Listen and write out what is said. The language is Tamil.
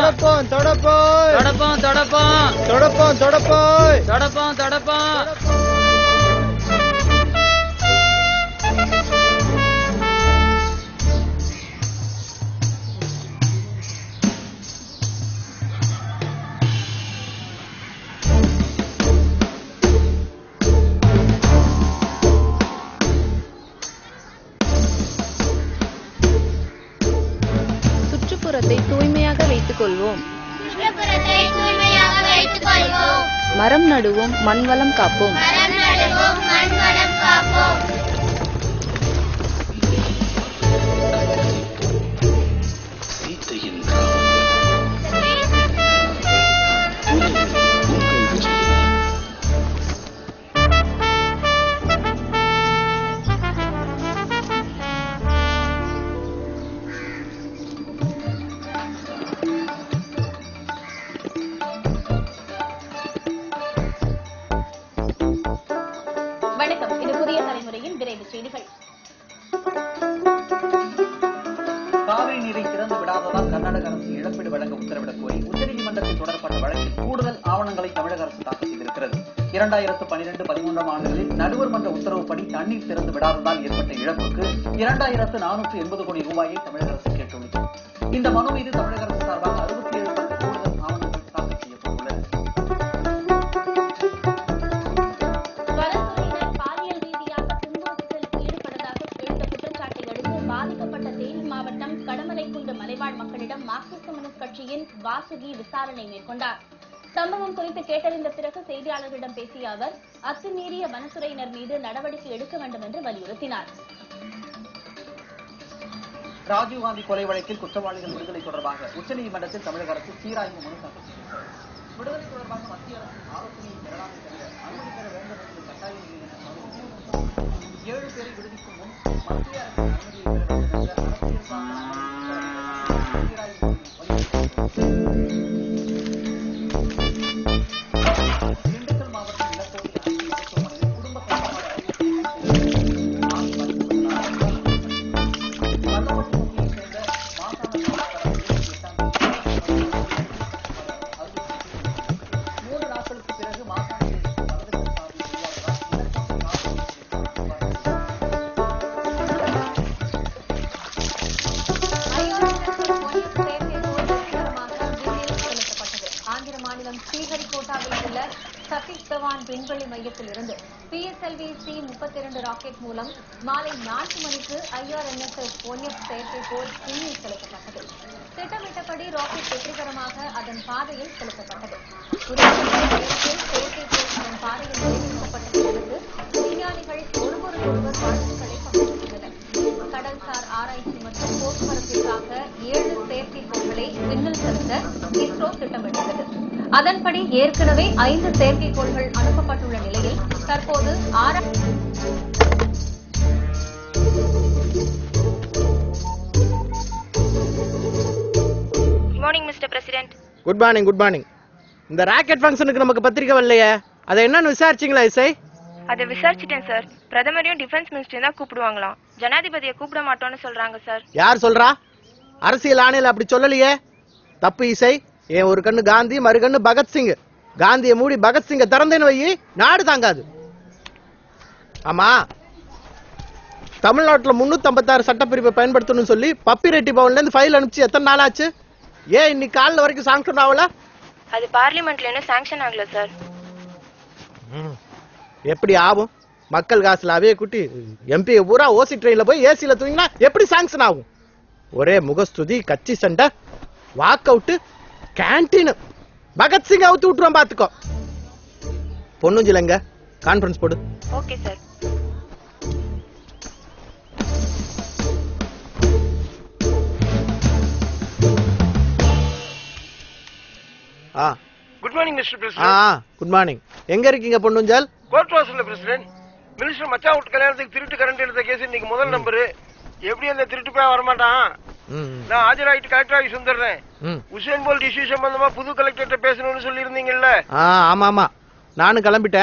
தொடப்போம் தொடப்போம் தொடப்போம் தொடப்போம் தொடப்போம் தொடப்போம் தொடப்போம் தொடப்போம். சுற்றுப்புறத்தை தூய்மையாக வைத்துக் கொள்வோம். மரம் நடுவோம், மண்வளம் காப்போம். வணக்கம். இது புதிய தலைமுறையின் விரைவு செய்திகள். காவிரி நீரை திறந்து விடாததால் கர்நாடக அரசு இழப்பீடு வழங்க உத்தரவிடக் கோரி உச்சநீதிமன்றத்தில் தொடரப்பட்ட வழக்கில் கூடுதல் ஆவணங்களை தமிழக அரசு தாக்கல் செய்திருக்கிறது. 2012-13 ஆண்டுகளில் நடுவர் மன்ற உத்தரவுப்படி தண்ணீர் திறந்து விடாததால் ஏற்பட்ட இழப்புக்கு 2480 கோடி ரூபாயை தமிழக அரசு கேட்டுள்ளது. இந்த மனு மீது தமிழக அரசு சார்பாக 67 கூடுதல் ஆவணங்கள் தாக்கல் செய்யப்பட்டுள்ளன. பாலியல் ரீதியாக துன்புறுத்தலுக்கு ஈடுபட்டதாக எழுந்த குற்றச்சாட்டை அடுத்து பாதிக்கப்பட்ட தேனி மாவட்டம் கடமலைக்குண்டு மலைவாழ் மக்களிடம் மார்க்சிஸ்ட் கம்யூனிஸ்ட் கட்சியின் வாசுகி விசாரணை மேற்கொண்டார். சம்பவம் குறித்து கேட்டறிந்த பிறகு செய்தியாளர்களிடம் பேசிய அவர் அத்துமீறிய வனத்துறையினர் மீது நடவடிக்கை எடுக்க வேண்டும் என்று வலியுறுத்தினார். ராஜீவ்காந்தி கொலை வழக்கில் குற்றவாளிகள் விடுதலை தொடர்பாக உச்சநீதிமன்றத்தில் தமிழக அரசு சீராய்வு மனு தாக்கல் செய்திருக்கிறது. விடுதலை தொடர்பாக மத்திய அரசின் ஆலோசனையை பெறலாமே தவிர அனுமதி பெற வேண்டும் என்று கட்டாயம் இல்லை என 7 பேரை விடுவிக்கும் முன் மத்திய அரசின் அனுமதியை பெற வேண்டும் என்ற அரசியல் சாசன சீராய்வு திண்டுக்கல் மாவட்டம் இலக்கோடி அரசு மருத்துவமனையில் குடும்ப கட்டுப்பாடு ஸ்ரீஹரிகோட்டாவில் உள்ள சதீஷ் தவான் விண்வெளி மையத்தில் இருந்து PSLV C-32 ராக்கெட் மூலம் மாலை 4 மணிக்கு IRNSS ஒன்எஃப் செயற்கைக்கோள் விண்ணில் செலுத்தப்பட்டது. திட்டமிட்டபடி ராக்கெட் வெற்றிகரமாக அதன் பாதையில் செலுத்தப்பட்டது. செயற்கைக்கோள் அதன் பாதையில் நிறைவேற்றப்பட்டதை அடுத்து விஞ்ஞானிகள் ஒருவருக்கொருவர் வாழ்த்துக்களை பகிர்ந்துள்ளனர். கடல்சார் ஆராய்ச்சி மற்றும் போக்குவரத்திற்காக 7 செயற்கைக்கோள்களை விண்ணில் செலுத்த இஸ்ரோ திட்டமிட்டுள்ளது. அதன்படி ஏற்கனவே 5 செயற்கைக்கோள்கள் அனுப்பப்பட்டுள்ள நிலையில் தற்போது குட் மார்னிங் குட் மார்னிங். இந்த ராக்கெட் ஃபங்க்ஷனுக்கு நமக்கு பத்திரிக்கை வரலையே, அதை என்னன்னு விசாரிச்சீங்களா இசை? அதை விசாரிச்சிட்டேன் சார். பிரதமரையும் டிஃபென்ஸ் மினிஸ்டரையும் தான் கூப்பிடுவாங்களாம். ஜனாதிபதியை கூப்பிட மாட்டோம்னு சொல்றாங்க சார். யார் சொல்றா? அரசியல் ஆணையில அப்படி சொல்லலையே. தப்பு இசை. ஏன் ஒரு கண்ணு காந்தி, மறு கண்ணு பகத்சிங். காந்தியை மூடி பகத்சிங்க திறந்தேன்னு வை, நாடு தாங்காது. ஆமா, தமிழ்நாட்டுல 356 சட்டப்பிரிவை பயன்படுத்தணும்னு சொல்லி பப்பி ரெட்டி பவன்ல இருந்து ஃபைல் அனுப்பிச்சு எத்தனை நாள் ஆச்சு? ஏன் இன்னைக்கு காலைல வரைக்கும் சாங்ஷன் ஆகல? அது பார்லிமெண்ட்ல இன்னும் சாங்ஷன் ஆகல சார். எப்படி ஆகும்? மக்கள் காசுல அவைய குட்டி MP பூரா ஓசி ட்ரெயின்ல போய் ஏசில தூங்கினா எப்படி சாங்ஷன் ஆகும்? ஒரே முகஸ்துதி, கட்சி சண்டை, வாக் அவுட், கேன்டீன். பகத்சிங் அவுத்து விட்டுருவோம் பாத்துக்கோ. பொண்ணுஞ்சிலங்க கான்ஃபரன்ஸ் போடு. Okay sir. Good morning mister president. Good morning. எங்க இருக்கீங்க பொண்ணுஞ்சல்? கோர்ட் வாசல்ல பிரசிடென்ட். மினிஸ்டர் மச்சான் விட்டு கல்யாணத்துக்கு திருட்டு கரண்ட் எடுத்த கேஸ் இன்னைக்கு முதல் நம்பரு. எப்படி அந்த திருட்டு போய் வரமாட்டான்? நான் ஆஜராகிட்டு கலெக்டர் ஆஃபீஸ் வந்துடுறேன். உசேன் போல்ட் இஷ்யூ சம்பந்தமா புது கலெக்டர்கிட்ட பேசணும்னு சொல்லி இருந்தீங்கல்ல? ஆமா ஆமா, நானும் கிளம்பிட்டேன்.